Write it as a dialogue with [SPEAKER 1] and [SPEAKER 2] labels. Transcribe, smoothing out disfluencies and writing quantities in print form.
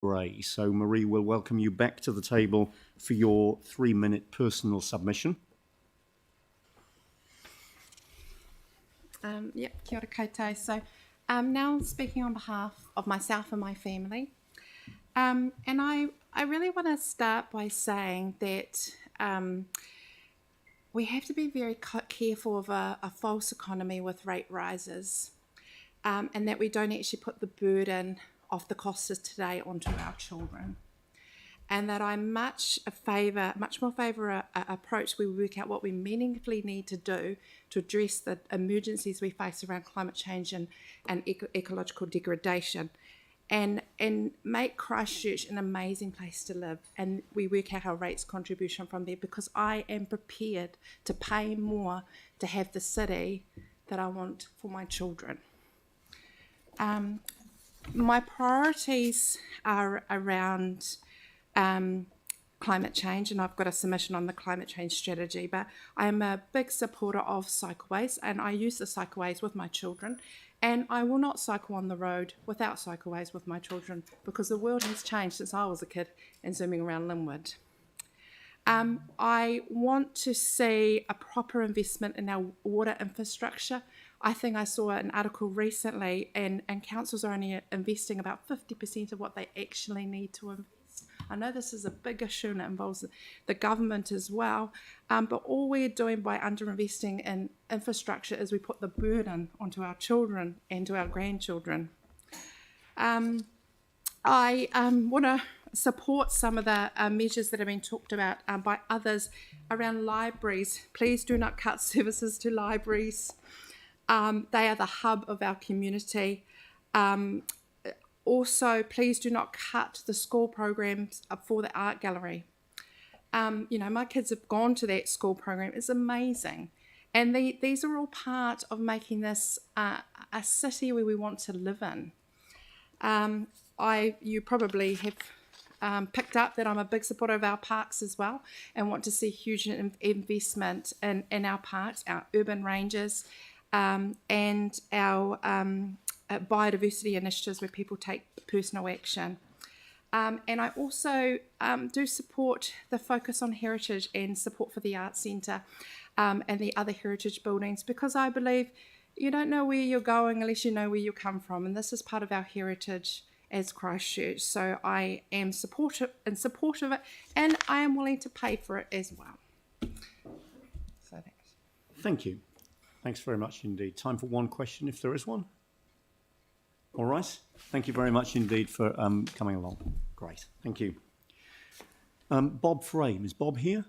[SPEAKER 1] Gray. So Marie will welcome you back to the table for your 3-minute personal submission.
[SPEAKER 2] Kia ora koutou. So now speaking on behalf of myself and my family. And I really want to start by saying that we have to be very careful of a false economy with rate rises, and that we don't actually put the burden of the costs of today onto our children. And that I'm much more favour a approach where we work out what we meaningfully need to do to address the emergencies we face around climate change and ecological degradation, and make Christchurch an amazing place to live. And we work out our rates contribution from there, because I am prepared to pay more to have the city that I want for my children. My priorities are around climate change, and I've got a submission on the climate change strategy, but I am a big supporter of cycleways, and I use the cycleways with my children, and I will not cycle on the road without cycleways with my children, because the world has changed since I was a kid and zooming around Linwood. I want to see a proper investment in our water infrastructure. I think I saw an article recently, and councils are only investing about 50% of what they actually need to invest. I know this is a big issue and it involves the government as well, but all we're doing by underinvesting in infrastructure is we put the burden onto our children and to our grandchildren. I want to support some of the measures that have been talked about by others around libraries. Please do not cut services to libraries. They are the hub of our community. Also, please do not cut the school programs for the art gallery. My kids have gone to that school program. It's amazing. And these are all part of making this a city where we want to live in. You probably have picked up that I'm a big supporter of our parks as well, and want to see huge investment in our parks, our urban ranges, and our biodiversity initiatives where people take personal action. And I also do support the focus on heritage and support for the Arts Centre and the other heritage buildings, because I believe you don't know where you're going unless you know where you come from, and this is part of our heritage as Christchurch. So I am supportive of it, and I am willing to pay for it as well. So thanks.
[SPEAKER 1] Thank you. Thanks very much indeed. Time for one question, if there is one. All right. Thank you very much indeed for coming along. Great. Thank you. Bob Frame. Is Bob here?